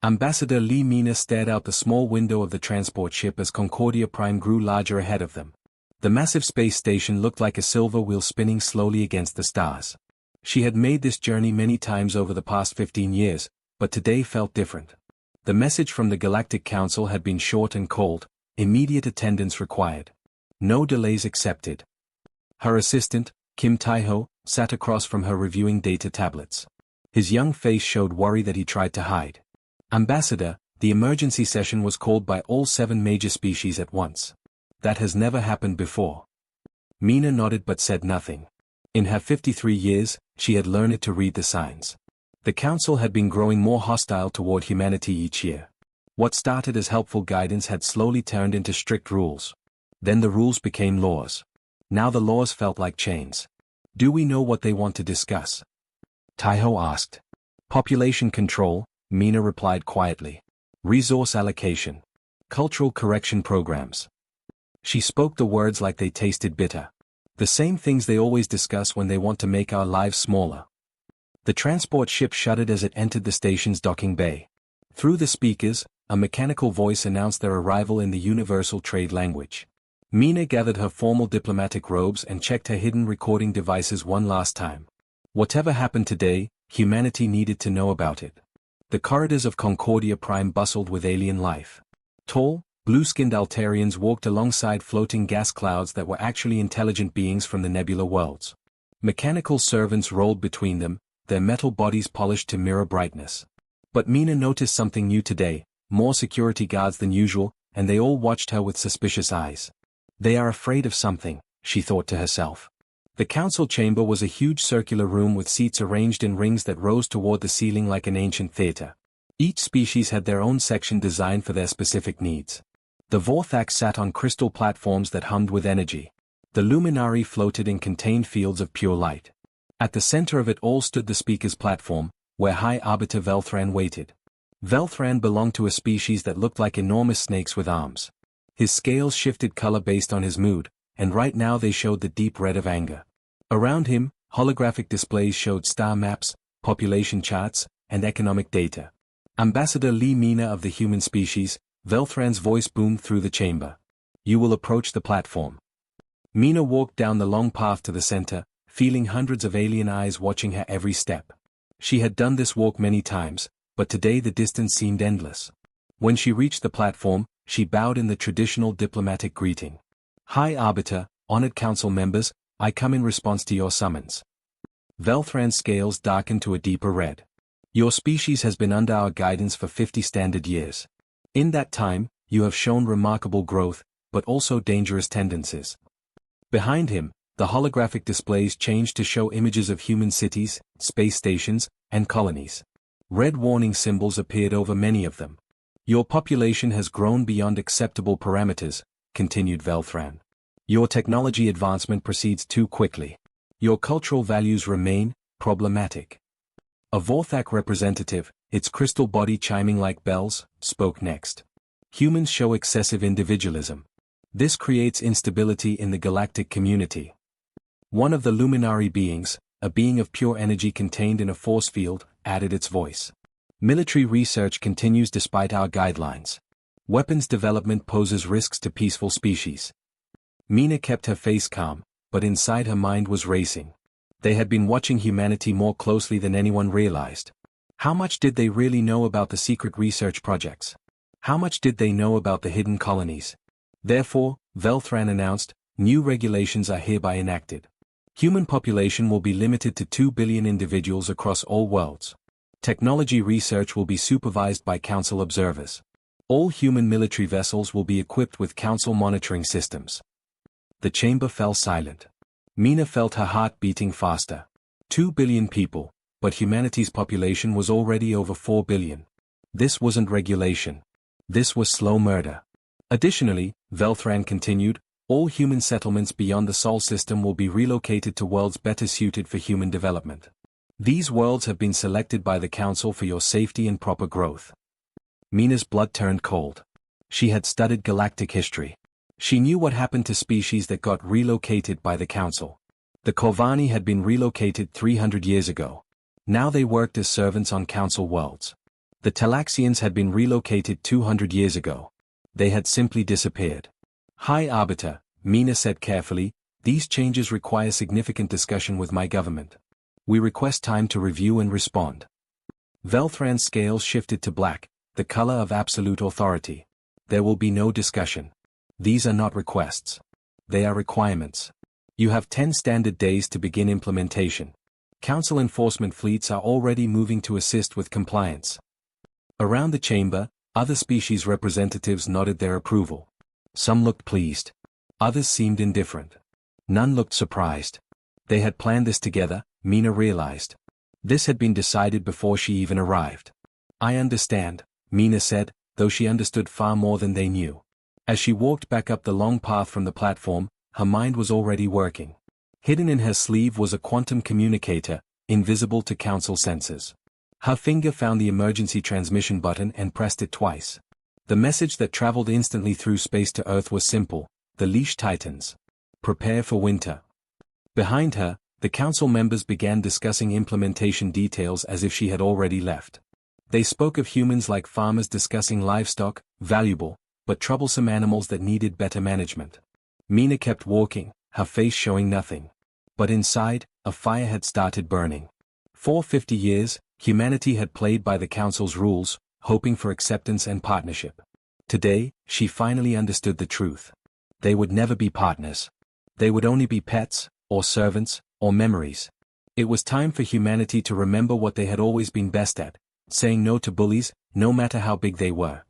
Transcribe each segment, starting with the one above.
Ambassador Lee Mina stared out the small window of the transport ship as Concordia Prime grew larger ahead of them. The massive space station looked like a silver wheel spinning slowly against the stars. She had made this journey many times over the past 15 years, but today felt different. The message from the Galactic Council had been short and cold: immediate attendance required. No delays accepted. Her assistant, Kim Taiho, sat across from her reviewing data tablets. His young face showed worry that he tried to hide. Ambassador, the emergency session was called by all 7 major species at once. That has never happened before. Mina nodded but said nothing. In her 53 years, she had learned to read the signs. The Council had been growing more hostile toward humanity each year. What started as helpful guidance had slowly turned into strict rules. Then the rules became laws. Now the laws felt like chains. Do we know what they want to discuss? Taiho asked. Population control, Mina replied quietly. Resource allocation. Cultural correction programs. She spoke the words like they tasted bitter. The same things they always discuss when they want to make our lives smaller. The transport ship shuddered as it entered the station's docking bay. Through the speakers, a mechanical voice announced their arrival in the universal trade language. Mina gathered her formal diplomatic robes and checked her hidden recording devices one last time. Whatever happened today, humanity needed to know about it. The corridors of Concordia Prime bustled with alien life. Tall, blue-skinned Altarians walked alongside floating gas clouds that were actually intelligent beings from the nebula worlds. Mechanical servants rolled between them, their metal bodies polished to mirror brightness. But Mina noticed something new today: more security guards than usual, and they all watched her with suspicious eyes. They are afraid of something, she thought to herself. The council chamber was a huge circular room with seats arranged in rings that rose toward the ceiling like an ancient theater. Each species had their own section designed for their specific needs. The Vorthax sat on crystal platforms that hummed with energy. The Luminari floated in contained fields of pure light. At the center of it all stood the speaker's platform, where High Arbiter Velthran waited. Velthran belonged to a species that looked like enormous snakes with arms. His scales shifted color based on his mood, and right now they showed the deep red of anger. Around him, holographic displays showed star maps, population charts, and economic data. Ambassador Lee Mina of the human species, Velthran's voice boomed through the chamber. You will approach the platform. Mina walked down the long path to the center, feeling hundreds of alien eyes watching her every step. She had done this walk many times, but today the distance seemed endless. When she reached the platform, she bowed in the traditional diplomatic greeting. High Arbiter, honored council members, I come in response to your summons. Velthran's scales darkened to a deeper red. Your species has been under our guidance for 50 standard years. In that time, you have shown remarkable growth, but also dangerous tendencies. Behind him, the holographic displays changed to show images of human cities, space stations, and colonies. Red warning symbols appeared over many of them. Your population has grown beyond acceptable parameters, continued Velthran. Your technology advancement proceeds too quickly. Your cultural values remain problematic. A Vorthak representative, its crystal body chiming like bells, spoke next. Humans show excessive individualism. This creates instability in the galactic community. One of the luminary beings, a being of pure energy contained in a force field, added its voice. Military research continues despite our guidelines. Weapons development poses risks to peaceful species. Mina kept her face calm, but inside her mind was racing. They had been watching humanity more closely than anyone realized. How much did they really know about the secret research projects? How much did they know about the hidden colonies? Therefore, Velthran announced, new regulations are hereby enacted. Human population will be limited to 2 billion individuals across all worlds. Technology research will be supervised by council observers. All human military vessels will be equipped with council monitoring systems. The chamber fell silent. Mina felt her heart beating faster. 2 billion people, but humanity's population was already over 4 billion. This wasn't regulation. This was slow murder. Additionally, Velthran continued, all human settlements beyond the Sol system will be relocated to worlds better suited for human development. These worlds have been selected by the Council for your safety and proper growth. Mina's blood turned cold. She had studied galactic history. She knew what happened to species that got relocated by the Council. The Corvani had been relocated 300 years ago. Now they worked as servants on Council worlds. The Talaxians had been relocated 200 years ago. They had simply disappeared. High Arbiter, Mina said carefully, these changes require significant discussion with my government. We request time to review and respond. Velthran's scales shifted to black, the color of absolute authority. There will be no discussion. These are not requests. They are requirements. You have 10 standard days to begin implementation. Council enforcement fleets are already moving to assist with compliance. Around the chamber, other species representatives nodded their approval. Some looked pleased. Others seemed indifferent. None looked surprised. They had planned this together, Mina realized. This had been decided before she even arrived. I understand, Mina said, though she understood far more than they knew. As she walked back up the long path from the platform, her mind was already working. Hidden in her sleeve was a quantum communicator, invisible to council sensors. Her finger found the emergency transmission button and pressed it twice. The message that traveled instantly through space to Earth was simple: the leash tightens. Prepare for winter. Behind her, the council members began discussing implementation details as if she had already left. They spoke of humans like farmers discussing livestock, valuable, but troublesome animals that needed better management. Mina kept walking, her face showing nothing. But inside, a fire had started burning. For 50 years, humanity had played by the council's rules, hoping for acceptance and partnership. Today, she finally understood the truth. They would never be partners. They would only be pets, or servants, or memories. It was time for humanity to remember what they had always been best at: saying no to bullies, no matter how big they were.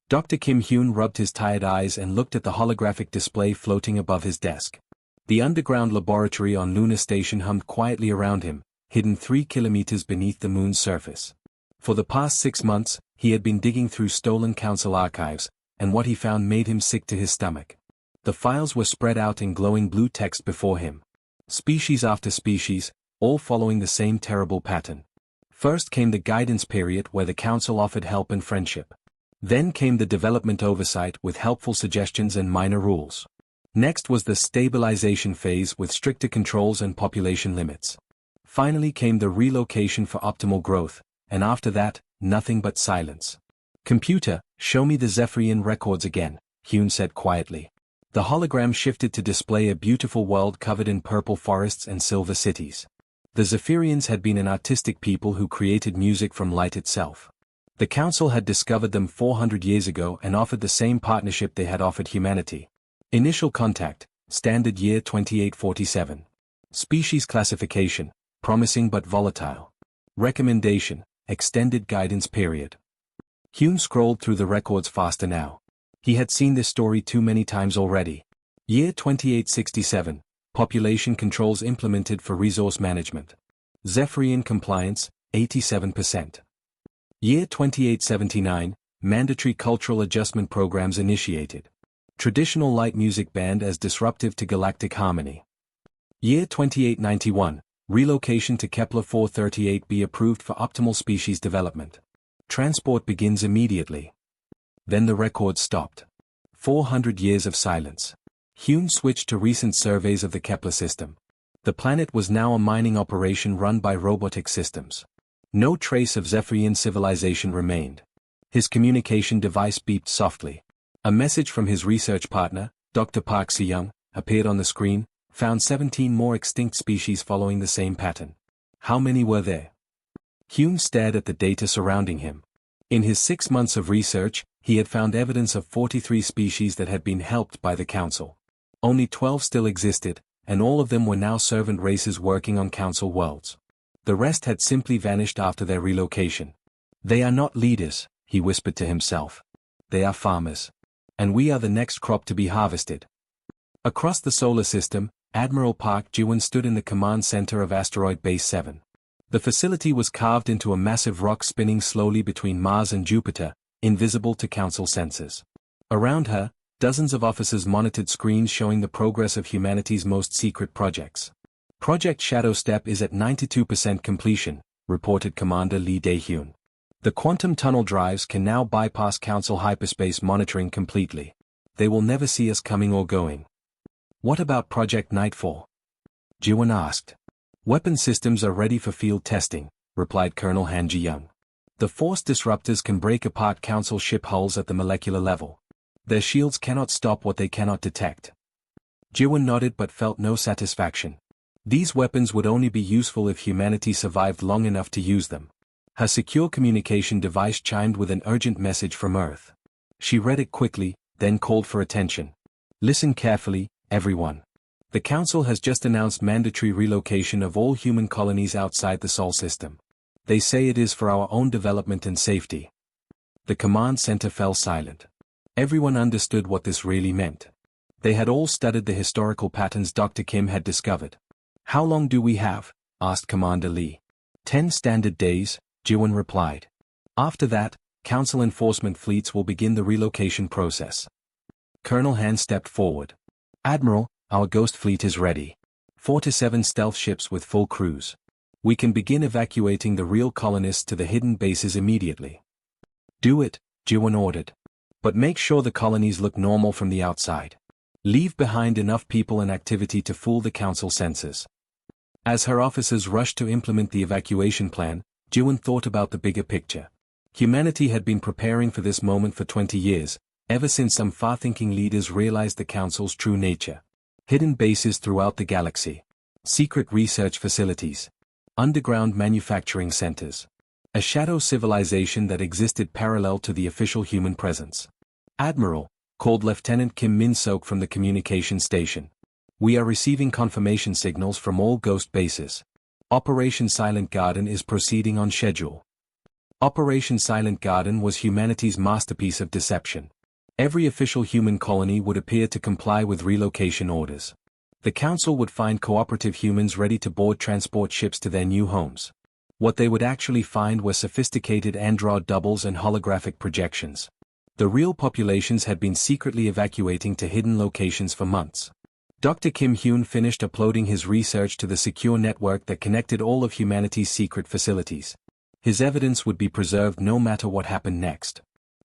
Dr. Kim Hyun rubbed his tired eyes and looked at the holographic display floating above his desk. The underground laboratory on Lunar Station hummed quietly around him, hidden 3 kilometers beneath the moon's surface. For the past 6 months, he had been digging through stolen council archives, and what he found made him sick to his stomach. The files were spread out in glowing blue text before him. Species after species, all following the same terrible pattern. First came the guidance period where the council offered help and friendship. Then came the development oversight with helpful suggestions and minor rules. Next was the stabilization phase with stricter controls and population limits. Finally came the relocation for optimal growth, and after that, nothing but silence. Computer, show me the Zephyrian records again, Hyun said quietly. The hologram shifted to display a beautiful world covered in purple forests and silver cities. The Zephyrians had been an artistic people who created music from light itself. The council had discovered them 400 years ago and offered the same partnership they had offered humanity. Initial contact, standard year 2847. Species classification, promising but volatile. Recommendation, extended guidance period. Hyun scrolled through the records faster now. He had seen this story too many times already. Year 2867, population controls implemented for resource management. Zephyrian compliance, 87%. Year 2879, mandatory cultural adjustment programs initiated. Traditional light music banned as disruptive to galactic harmony. Year 2891, relocation to Kepler 438b approved for optimal species development. Transport begins immediately. Then the record stopped. 400 years of silence. Hyun switched to recent surveys of the Kepler system. The planet was now a mining operation run by robotic systems. No trace of Zephyrian civilization remained. His communication device beeped softly. A message from his research partner, Dr. Park Si-young, appeared on the screen, found 17 more extinct species following the same pattern. How many were there? Hyun stared at the data surrounding him. In his 6 months of research, he had found evidence of 43 species that had been helped by the council. Only 12 still existed, and all of them were now servant races working on council worlds. The rest had simply vanished after their relocation. They are not leaders, he whispered to himself. They are farmers. And we are the next crop to be harvested. Across the solar system, Admiral Park Ji-won stood in the command center of Asteroid Base 7. The facility was carved into a massive rock spinning slowly between Mars and Jupiter, invisible to council sensors. Around her, dozens of officers monitored screens showing the progress of humanity's most secret projects. Project Shadow Step is at 92% completion, reported Commander Lee Dae-hyun. The quantum tunnel drives can now bypass council hyperspace monitoring completely. They will never see us coming or going. What about Project Nightfall? Ji-won asked. Weapon systems are ready for field testing, replied Colonel Han Ji-young. The force disruptors can break apart Council ship hulls at the molecular level. Their shields cannot stop what they cannot detect. Jiwon nodded but felt no satisfaction. These weapons would only be useful if humanity survived long enough to use them. Her secure communication device chimed with an urgent message from Earth. She read it quickly, then called for attention. Listen carefully, everyone. The Council has just announced mandatory relocation of all human colonies outside the Sol system. They say it is for our own development and safety. The command center fell silent. Everyone understood what this really meant. They had all studied the historical patterns Dr. Kim had discovered. How long do we have? Asked Commander Lee. 10 standard days, Jiwon replied. After that, Council enforcement fleets will begin the relocation process. Colonel Han stepped forward. Admiral, our Ghost fleet is ready. 4 to 7 stealth ships with full crews. We can begin evacuating the real colonists to the hidden bases immediately. Do it, Jiwon ordered. But make sure the colonies look normal from the outside. Leave behind enough people and activity to fool the Council senses. As her officers rushed to implement the evacuation plan, Jiwon thought about the bigger picture. Humanity had been preparing for this moment for 20 years, ever since some far-thinking leaders realized the Council's true nature. Hidden bases throughout the galaxy. Secret research facilities. Underground manufacturing centers. A shadow civilization that existed parallel to the official human presence. Admiral, called Lieutenant Kim Min-sok from the communication station. We are receiving confirmation signals from all Ghost bases. Operation Silent Garden is proceeding on schedule. Operation Silent Garden was humanity's masterpiece of deception. Every official human colony would appear to comply with relocation orders. The Council would find cooperative humans ready to board transport ships to their new homes. What they would actually find were sophisticated android doubles and holographic projections. The real populations had been secretly evacuating to hidden locations for months. Dr. Kim Hyun finished uploading his research to the secure network that connected all of humanity's secret facilities. His evidence would be preserved no matter what happened next.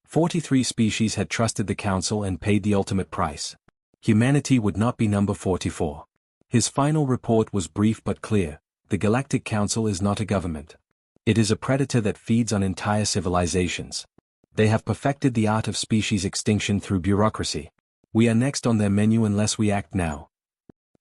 43 species had trusted the Council and paid the ultimate price. Humanity would not be number 44. His final report was brief but clear. The Galactic Council is not a government. It is a predator that feeds on entire civilizations. They have perfected the art of species extinction through bureaucracy. We are next on their menu unless we act now.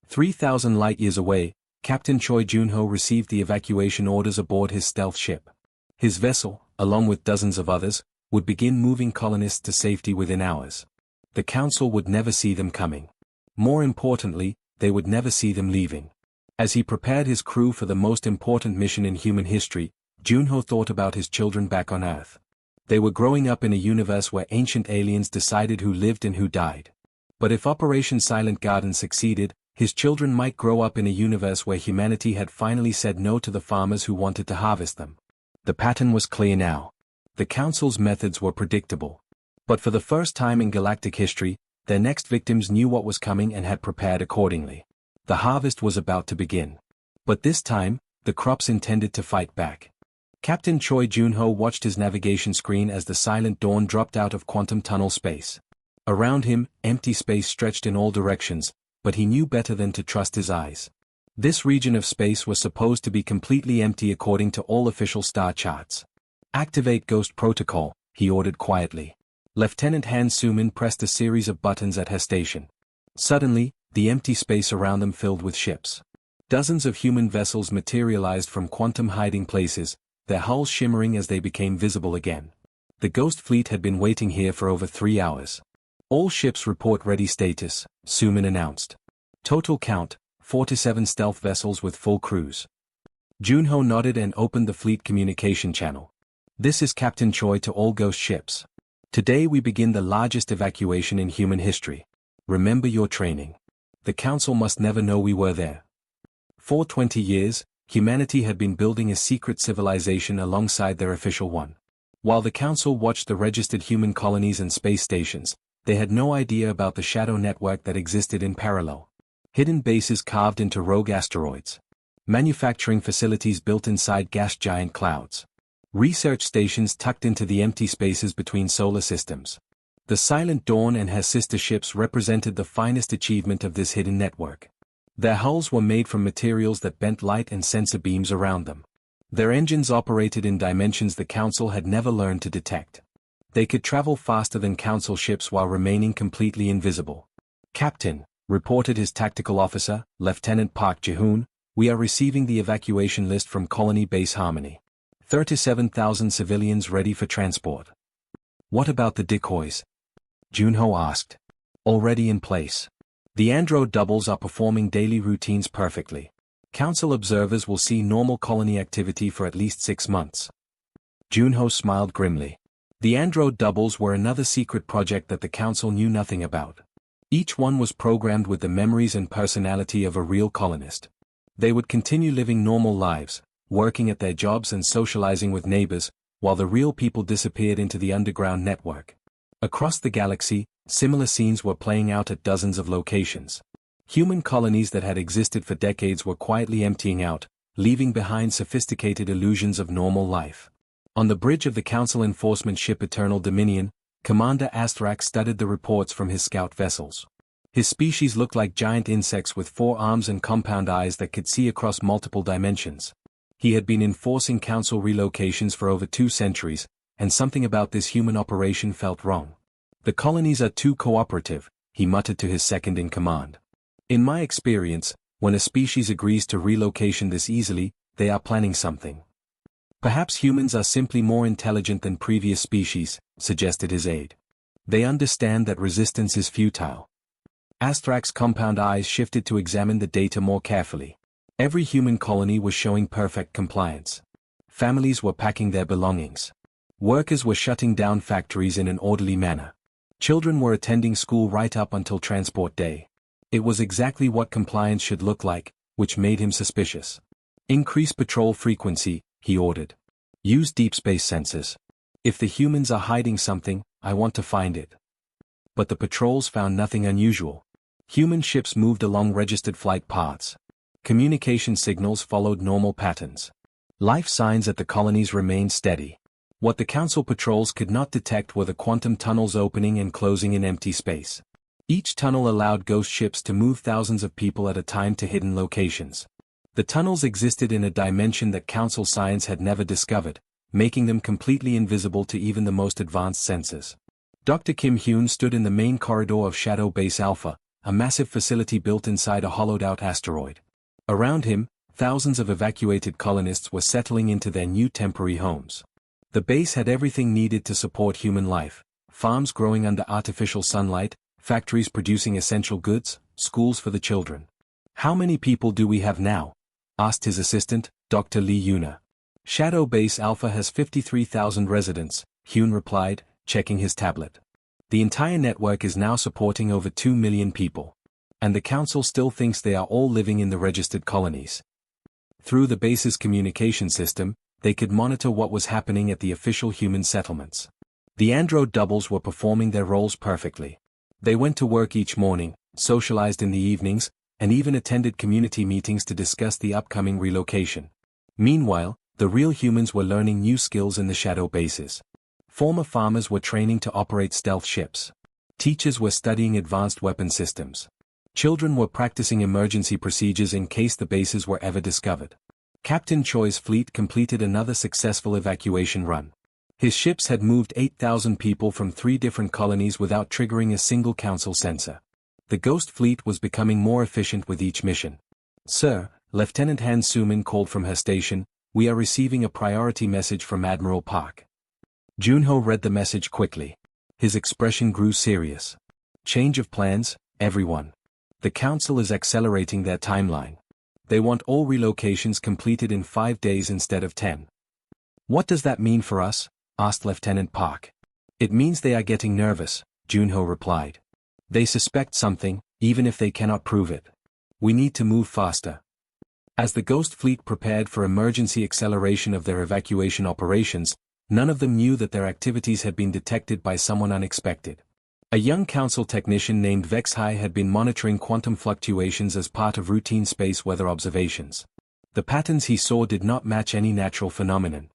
3,000 light-years away, Captain Choi Junho received the evacuation orders aboard his stealth ship. His vessel, along with dozens of others, would begin moving colonists to safety within hours. The Council would never see them coming. More importantly, they would never see them leaving. As he prepared his crew for the most important mission in human history, Junho thought about his children back on Earth. They were growing up in a universe where ancient aliens decided who lived and who died. But if Operation Silent Garden succeeded, his children might grow up in a universe where humanity had finally said no to the farmers who wanted to harvest them. The pattern was clear now. The Council's methods were predictable. But for the first time in galactic history, their next victims knew what was coming and had prepared accordingly. The harvest was about to begin. But this time, the crops intended to fight back. Captain Choi Junho watched his navigation screen as the silent dawn dropped out of quantum tunnel space. Around him, empty space stretched in all directions, but he knew better than to trust his eyes. This region of space was supposed to be completely empty according to all official star charts. Activate Ghost Protocol, he ordered quietly. Lieutenant Han Sumin pressed a series of buttons at her station. Suddenly, the empty space around them filled with ships. Dozens of human vessels materialized from quantum hiding places, their hulls shimmering as they became visible again. The Ghost fleet had been waiting here for over 3 hours. All ships report ready status, Sumin announced. Total count, 47 stealth vessels with full crews. Junho nodded and opened the fleet communication channel. This is Captain Choi to all Ghost ships. Today we begin the largest evacuation in human history. Remember your training. The Council must never know we were there. For 20 years, humanity had been building a secret civilization alongside their official one. While the Council watched the registered human colonies and space stations, they had no idea about the shadow network that existed in parallel. Hidden bases carved into rogue asteroids. Manufacturing facilities built inside gas giant clouds. Research stations tucked into the empty spaces between solar systems. The Silent Dawn and her sister ships represented the finest achievement of this hidden network. Their hulls were made from materials that bent light and sensor beams around them. Their engines operated in dimensions the Council had never learned to detect. They could travel faster than Council ships while remaining completely invisible. "Captain," reported his tactical officer, Lieutenant Park Ji-hoon, "we are receiving the evacuation list from Colony Base Harmony. 37,000 civilians ready for transport." "What about the decoys?" Junho asked. "Already in place. The android doubles are performing daily routines perfectly. Council observers will see normal colony activity for at least 6 months." Junho smiled grimly. The android doubles were another secret project that the Council knew nothing about. Each one was programmed with the memories and personality of a real colonist. They would continue living normal lives, working at their jobs and socializing with neighbors, while the real people disappeared into the underground network. Across the galaxy, similar scenes were playing out at dozens of locations. Human colonies that had existed for decades were quietly emptying out, leaving behind sophisticated illusions of normal life. On the bridge of the Council enforcement ship Eternal Dominion, Commander Astrak studied the reports from his scout vessels. His species looked like giant insects with 4 arms and compound eyes that could see across multiple dimensions. He had been enforcing Council relocations for over 2 centuries, and something about this human operation felt wrong. "The colonies are too cooperative," he muttered to his second-in-command. "In my experience, when a species agrees to relocation this easily, they are planning something." "Perhaps humans are simply more intelligent than previous species," suggested his aide. "They understand that resistance is futile." Astrak's compound eyes shifted to examine the data more carefully. Every human colony was showing perfect compliance. Families were packing their belongings. Workers were shutting down factories in an orderly manner. Children were attending school right up until transport day. It was exactly what compliance should look like, which made him suspicious. "Increase patrol frequency," he ordered. "Use deep space sensors. If the humans are hiding something, I want to find it." But the patrols found nothing unusual. Human ships moved along registered flight paths. Communication signals followed normal patterns. Life signs at the colonies remained steady. What the Council patrols could not detect were the quantum tunnels opening and closing in empty space. Each tunnel allowed ghost ships to move thousands of people at a time to hidden locations. The tunnels existed in a dimension that Council science had never discovered, making them completely invisible to even the most advanced sensors. Dr. Kim Hyun stood in the main corridor of Shadow Base Alpha, a massive facility built inside a hollowed-out asteroid. Around him, thousands of evacuated colonists were settling into their new temporary homes. The base had everything needed to support human life: farms growing under artificial sunlight, factories producing essential goods, schools for the children. "How many people do we have now?" asked his assistant, Dr. Lee Yuna. "Shadow Base Alpha has 53,000 residents," Hyun replied, checking his tablet. "The entire network is now supporting over 2 million people. And the Council still thinks they are all living in the registered colonies." Through the base's communication system, they could monitor what was happening at the official human settlements. The android doubles were performing their roles perfectly. They went to work each morning, socialized in the evenings, and even attended community meetings to discuss the upcoming relocation. Meanwhile, the real humans were learning new skills in the shadow bases. Former farmers were training to operate stealth ships. Teachers were studying advanced weapon systems. Children were practicing emergency procedures in case the bases were ever discovered. Captain Choi's fleet completed another successful evacuation run. His ships had moved 8,000 people from 3 different colonies without triggering a single Council sensor. The Ghost Fleet was becoming more efficient with each mission. "Sir," Lieutenant Han Sumin called from her station, "we are receiving a priority message from Admiral Park." Junho read the message quickly. His expression grew serious. "Change of plans, everyone. The Council is accelerating their timeline. They want all relocations completed in 5 days instead of 10. "What does that mean for us?" asked Lieutenant Park. "It means they are getting nervous," Junho replied. "They suspect something, even if they cannot prove it. We need to move faster." As the Ghost Fleet prepared for emergency acceleration of their evacuation operations, none of them knew that their activities had been detected by someone unexpected. A young Council technician named Vexhai had been monitoring quantum fluctuations as part of routine space weather observations. The patterns he saw did not match any natural phenomenon.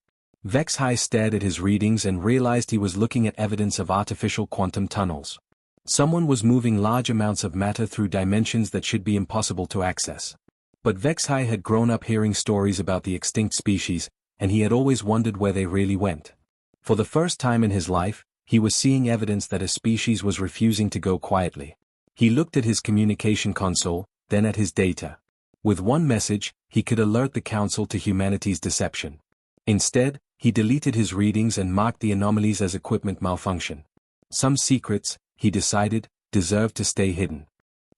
Vexhai stared at his readings and realized he was looking at evidence of artificial quantum tunnels. Someone was moving large amounts of matter through dimensions that should be impossible to access. But Vexhai had grown up hearing stories about the extinct species, and he had always wondered where they really went. For the first time in his life, he was seeing evidence that a species was refusing to go quietly. He looked at his communication console, then at his data. With one message, he could alert the Council to humanity's deception. Instead, he deleted his readings and marked the anomalies as equipment malfunction. Some secrets, he decided, deserved to stay hidden.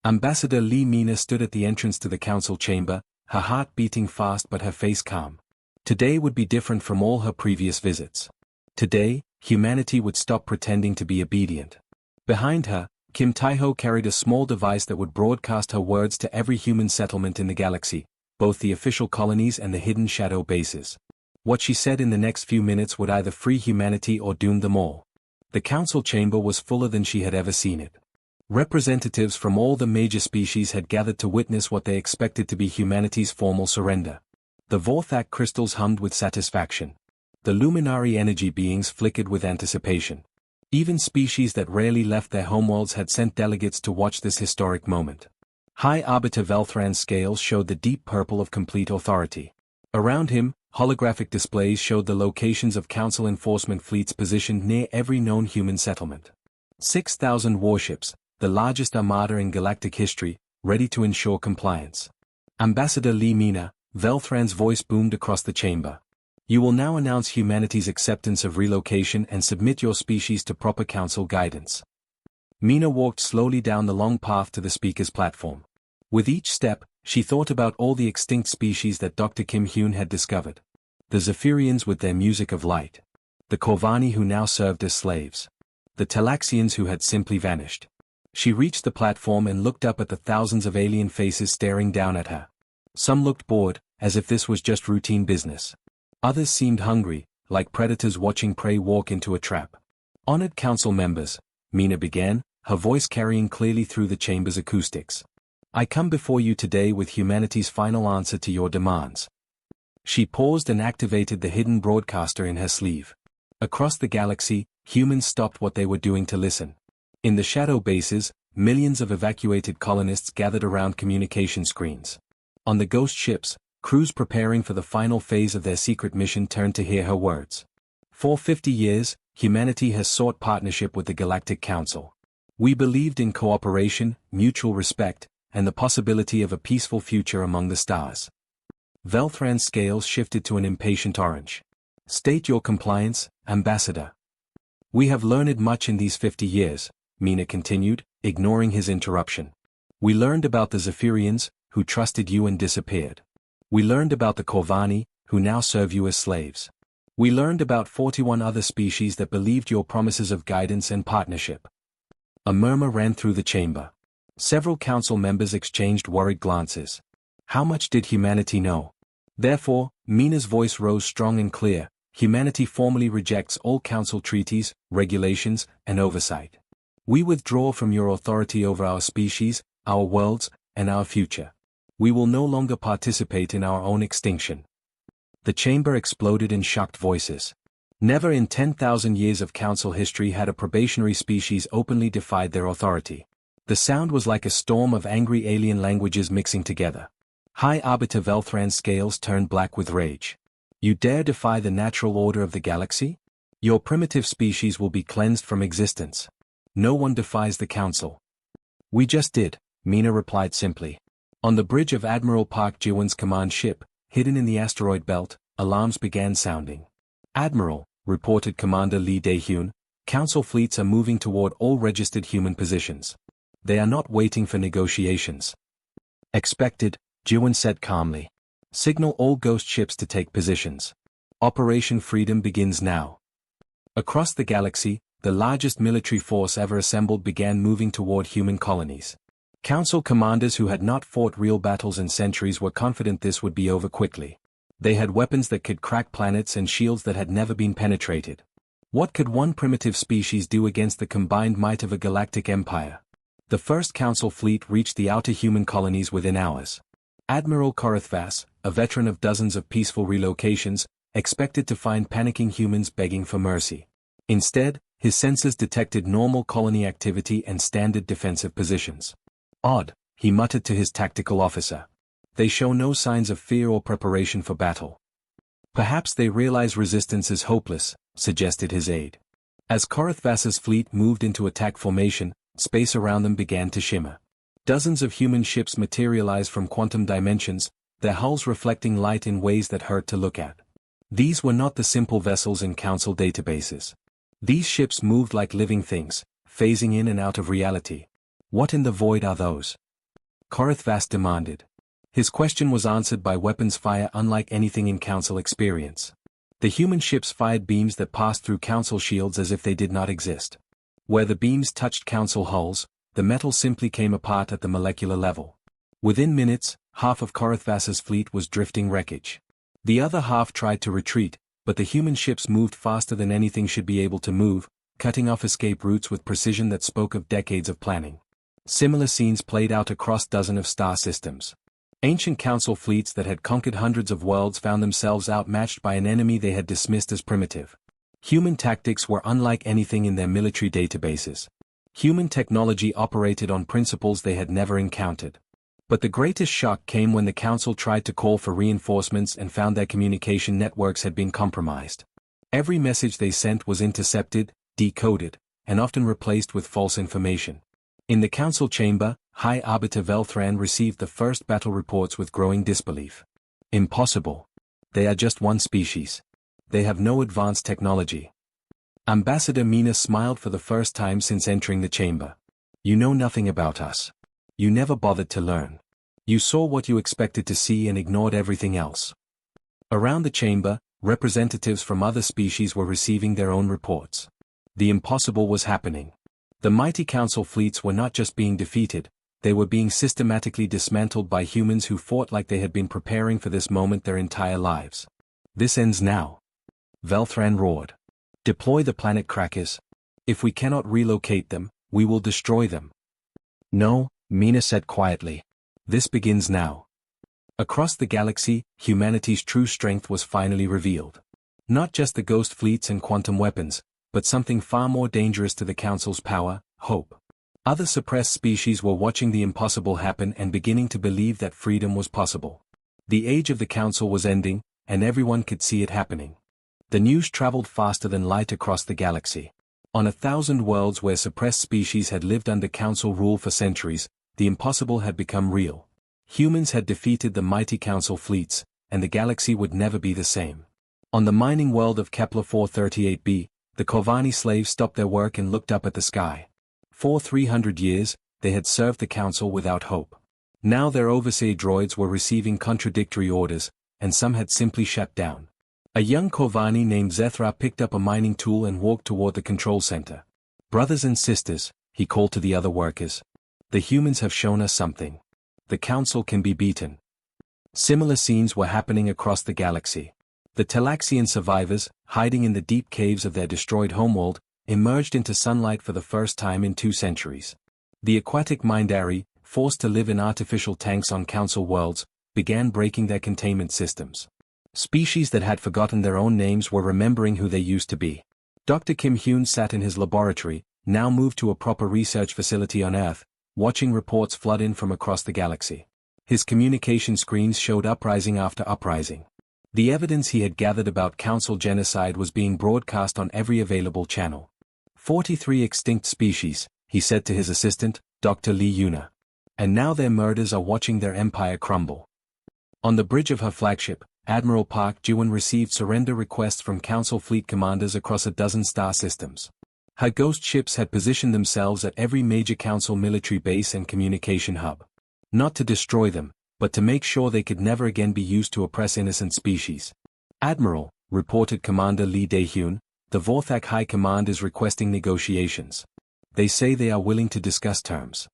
Ambassador Lee Mina stood at the entrance to the Council chamber, her heart beating fast but her face calm. Today would be different from all her previous visits. Today, humanity would stop pretending to be obedient. Behind her, Kim Taiho carried a small device that would broadcast her words to every human settlement in the galaxy, both the official colonies and the hidden shadow bases. What she said in the next few minutes would either free humanity or doom them all. The council chamber was fuller than she had ever seen it. Representatives from all the major species had gathered to witness what they expected to be humanity's formal surrender. The Vorthak crystals hummed with satisfaction. The luminary energy beings flickered with anticipation. Even species that rarely left their homeworlds had sent delegates to watch this historic moment. High Arbiter Velthran's scales showed the deep purple of complete authority. Around him, holographic displays showed the locations of Council enforcement fleets positioned near every known human settlement. 6,000 warships, the largest armada in galactic history, ready to ensure compliance. Ambassador Lee Mina, Velthran's voice boomed across the chamber. You will now announce humanity's acceptance of relocation and submit your species to proper council guidance. Mina walked slowly down the long path to the speaker's platform. With each step, she thought about all the extinct species that Dr. Kim Hyun had discovered. The Zephyrians with their music of light. The Corvani who now served as slaves. The Talaxians who had simply vanished. She reached the platform and looked up at the thousands of alien faces staring down at her. Some looked bored, as if this was just routine business. Others seemed hungry, like predators watching prey walk into a trap. Honored council members, Mina began, her voice carrying clearly through the chamber's acoustics. I come before you today with humanity's final answer to your demands. She paused and activated the hidden broadcaster in her sleeve. Across the galaxy, humans stopped what they were doing to listen. In the shadow bases, millions of evacuated colonists gathered around communication screens. On the ghost ships, crews preparing for the final phase of their secret mission turned to hear her words. For 50 years, humanity has sought partnership with the Galactic Council. We believed in cooperation, mutual respect, and the possibility of a peaceful future among the stars. Velthran's scales shifted to an impatient orange. State your compliance, Ambassador. We have learned much in these 50 years, Mina continued, ignoring his interruption. We learned about the Zephyrians, who trusted you and disappeared. We learned about the Corvani, who now serve you as slaves. We learned about 41 other species that believed your promises of guidance and partnership. A murmur ran through the chamber. Several council members exchanged worried glances. How much did humanity know? Therefore, Mina's voice rose strong and clear. Humanity formally rejects all council treaties, regulations, and oversight. We withdraw from your authority over our species, our worlds, and our future. We will no longer participate in our own extinction. The chamber exploded in shocked voices. Never in 10,000 years of council history had a probationary species openly defied their authority. The sound was like a storm of angry alien languages mixing together. High Arbiter Velthran's scales turned black with rage. You dare defy the natural order of the galaxy? Your primitive species will be cleansed from existence. No one defies the council. We just did, Mina replied simply. On the bridge of Admiral Park Ji-won's command ship, hidden in the asteroid belt, alarms began sounding. Admiral, reported Commander Lee Dae-hyun, council fleets are moving toward all registered human positions. They are not waiting for negotiations. Expected, Ji-won said calmly. Signal all ghost ships to take positions. Operation Freedom begins now. Across the galaxy, the largest military force ever assembled began moving toward human colonies. Council commanders who had not fought real battles in centuries were confident this would be over quickly. They had weapons that could crack planets and shields that had never been penetrated. What could one primitive species do against the combined might of a galactic empire? The first council fleet reached the outer human colonies within hours. Admiral Korathvas, a veteran of dozens of peaceful relocations, expected to find panicking humans begging for mercy. Instead, his sensors detected normal colony activity and standard defensive positions. Odd, he muttered to his tactical officer. They show no signs of fear or preparation for battle. Perhaps they realize resistance is hopeless, suggested his aide. As Korathvas's fleet moved into attack formation, space around them began to shimmer. Dozens of human ships materialized from quantum dimensions, their hulls reflecting light in ways that hurt to look at. These were not the simple vessels in Council databases. These ships moved like living things, phasing in and out of reality. What in the void are those? Korathvas demanded. His question was answered by weapons fire unlike anything in Council experience. The human ships fired beams that passed through Council shields as if they did not exist. Where the beams touched Council hulls, the metal simply came apart at the molecular level. Within minutes, half of Korathvas's fleet was drifting wreckage. The other half tried to retreat, but the human ships moved faster than anything should be able to move, cutting off escape routes with precision that spoke of decades of planning. Similar scenes played out across dozens of star systems. Ancient Council fleets that had conquered hundreds of worlds found themselves outmatched by an enemy they had dismissed as primitive. Human tactics were unlike anything in their military databases. Human technology operated on principles they had never encountered. But the greatest shock came when the Council tried to call for reinforcements and found their communication networks had been compromised. Every message they sent was intercepted, decoded, and often replaced with false information. In the Council chamber, High Arbiter Velthran received the first battle reports with growing disbelief. Impossible. They are just one species. They have no advanced technology. Ambassador Mina smiled for the first time since entering the chamber. You know nothing about us. You never bothered to learn. You saw what you expected to see and ignored everything else. Around the chamber, representatives from other species were receiving their own reports. The impossible was happening. The mighty Council fleets were not just being defeated, they were being systematically dismantled by humans who fought like they had been preparing for this moment their entire lives. This ends now. Velthran roared. Deploy the planet crackers. If we cannot relocate them, we will destroy them. No, Mina said quietly. This begins now. Across the galaxy, humanity's true strength was finally revealed. Not just the ghost fleets and quantum weapons, but something far more dangerous to the Council's power, hope. Other suppressed species were watching the impossible happen and beginning to believe that freedom was possible. The age of the Council was ending, and everyone could see it happening. The news traveled faster than light across the galaxy. On 1,000 worlds where suppressed species had lived under Council rule for centuries, the impossible had become real. Humans had defeated the mighty Council fleets, and the galaxy would never be the same. On the mining world of Kepler 438b, the Corvani slaves stopped their work and looked up at the sky. For 300 years, they had served the Council without hope. Now their overseer droids were receiving contradictory orders, and some had simply shut down. A young Corvani named Zethra picked up a mining tool and walked toward the control center. Brothers and sisters, he called to the other workers. The humans have shown us something. The Council can be beaten. Similar scenes were happening across the galaxy. The Talaxian survivors, hiding in the deep caves of their destroyed homeworld, emerged into sunlight for the first time in 2 centuries. The aquatic Mindari, forced to live in artificial tanks on Council worlds, began breaking their containment systems. Species that had forgotten their own names were remembering who they used to be. Dr. Kim Hyun sat in his laboratory, now moved to a proper research facility on Earth, watching reports flood in from across the galaxy. His communication screens showed uprising after uprising. The evidence he had gathered about Council genocide was being broadcast on every available channel. 43 extinct species, he said to his assistant, Dr. Lee Yuna. And now their murders are watching their empire crumble. On the bridge of her flagship, Admiral Park Ji-won received surrender requests from Council fleet commanders across a dozen star systems. Her ghost ships had positioned themselves at every major Council military base and communication hub. Not to destroy them, but to make sure they could never again be used to oppress innocent species. Admiral, reported Commander Lee Dae-hyun, the Vorthak High Command is requesting negotiations. They say they are willing to discuss terms.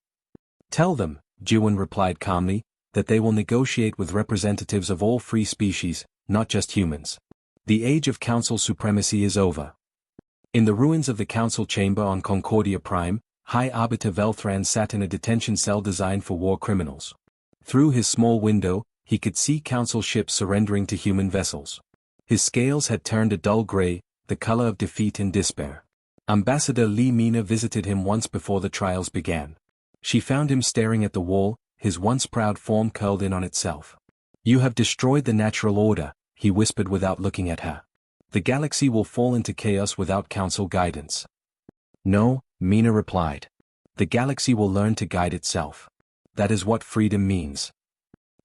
Tell them, Ji-won replied calmly, that they will negotiate with representatives of all free species, not just humans. The age of Council supremacy is over. In the ruins of the Council chamber on Concordia Prime, High Arbiter Velthran sat in a detention cell designed for war criminals. Through his small window, he could see Council ships surrendering to human vessels. His scales had turned a dull gray, the color of defeat and despair. Ambassador Lee Mina visited him once before the trials began. She found him staring at the wall, his once proud form curled in on itself. You have destroyed the natural order, he whispered without looking at her. The galaxy will fall into chaos without council guidance. No, Mina replied. The galaxy will learn to guide itself. That is what freedom means.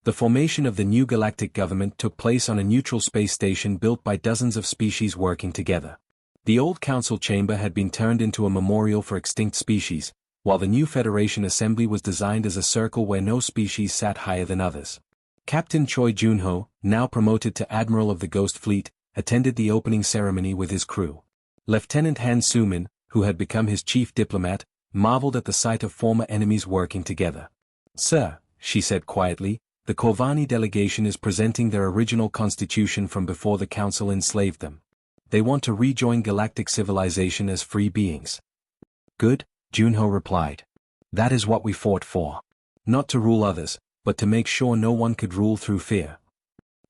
The formation of the new galactic government took place on a neutral space station built by dozens of species working together. The old council chamber had been turned into a memorial for extinct species, while the new Federation Assembly was designed as a circle where no species sat higher than others. Captain Choi Junho, now promoted to Admiral of the Ghost Fleet, attended the opening ceremony with his crew. Lieutenant Han Sumin, who had become his chief diplomat, marveled at the sight of former enemies working together. Sir, she said quietly, the Corvani delegation is presenting their original constitution from before the council enslaved them. They want to rejoin galactic civilization as free beings. Good, Junho replied. That is what we fought for. Not to rule others, but to make sure no one could rule through fear.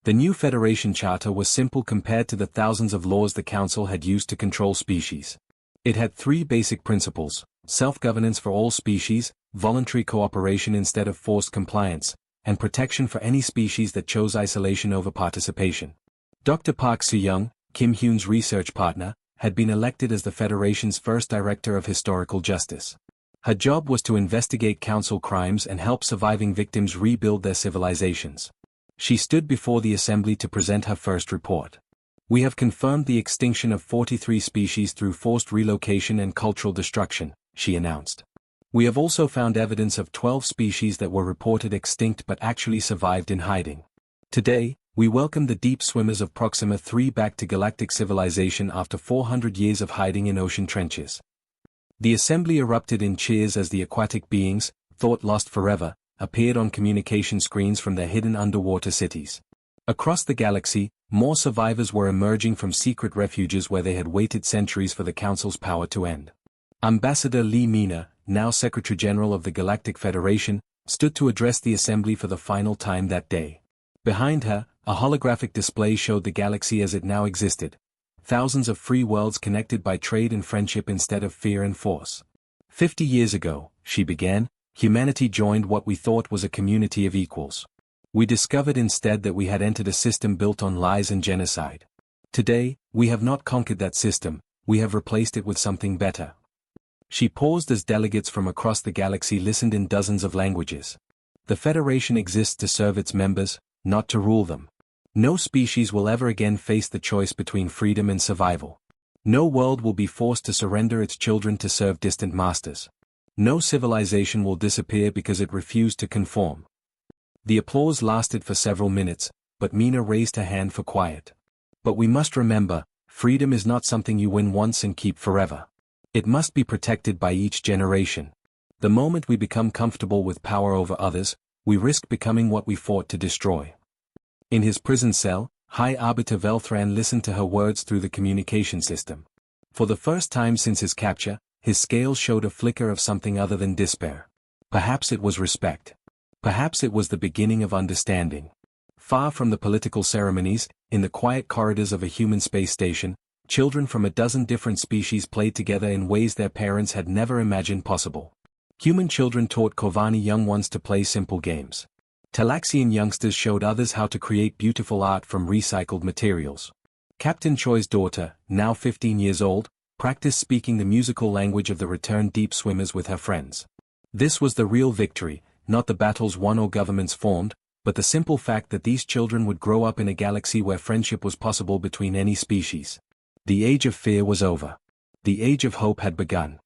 The new Federation Charter was simple compared to the thousands of laws the Council had used to control species. It had three basic principles: self-governance for all species, voluntary cooperation instead of forced compliance, and protection for any species that chose isolation over participation. Dr. Park Soo-young, Kim Hyun's research partner, had been elected as the Federation's first Director of Historical Justice. Her job was to investigate Council crimes and help surviving victims rebuild their civilizations. She stood before the Assembly to present her first report. We have confirmed the extinction of 43 species through forced relocation and cultural destruction, she announced. We have also found evidence of 12 species that were reported extinct but actually survived in hiding. Today, we welcome the deep swimmers of Proxima 3 back to galactic civilization after 400 years of hiding in ocean trenches. The assembly erupted in cheers as the aquatic beings, thought lost forever, appeared on communication screens from their hidden underwater cities. Across the galaxy, more survivors were emerging from secret refuges where they had waited centuries for the Council's power to end. Ambassador Lee Mina, now Secretary General of the Galactic Federation, stood to address the assembly for the final time that day. Behind her, a holographic display showed the galaxy as it now existed. Thousands of free worlds connected by trade and friendship instead of fear and force. 50 years ago, she began, humanity joined what we thought was a community of equals. We discovered instead that we had entered a system built on lies and genocide. Today, we have not conquered that system, we have replaced it with something better. She paused as delegates from across the galaxy listened in dozens of languages. The Federation exists to serve its members, not to rule them. No species will ever again face the choice between freedom and survival. No world will be forced to surrender its children to serve distant masters. No civilization will disappear because it refused to conform. The applause lasted for several minutes, but Mina raised her hand for quiet. But we must remember, freedom is not something you win once and keep forever. It must be protected by each generation. The moment we become comfortable with power over others, we risk becoming what we fought to destroy. In his prison cell, High Arbiter Velthran listened to her words through the communication system. For the first time since his capture, his scales showed a flicker of something other than despair. Perhaps it was respect. Perhaps it was the beginning of understanding. Far from the political ceremonies, in the quiet corridors of a human space station, children from a dozen different species played together in ways their parents had never imagined possible. Human children taught Corvani young ones to play simple games. Talaxian youngsters showed others how to create beautiful art from recycled materials. Captain Choi's daughter, now 15 years old, practiced speaking the musical language of the returned deep swimmers with her friends. This was the real victory, not the battles won or governments formed, but the simple fact that these children would grow up in a galaxy where friendship was possible between any species. The age of fear was over. The age of hope had begun.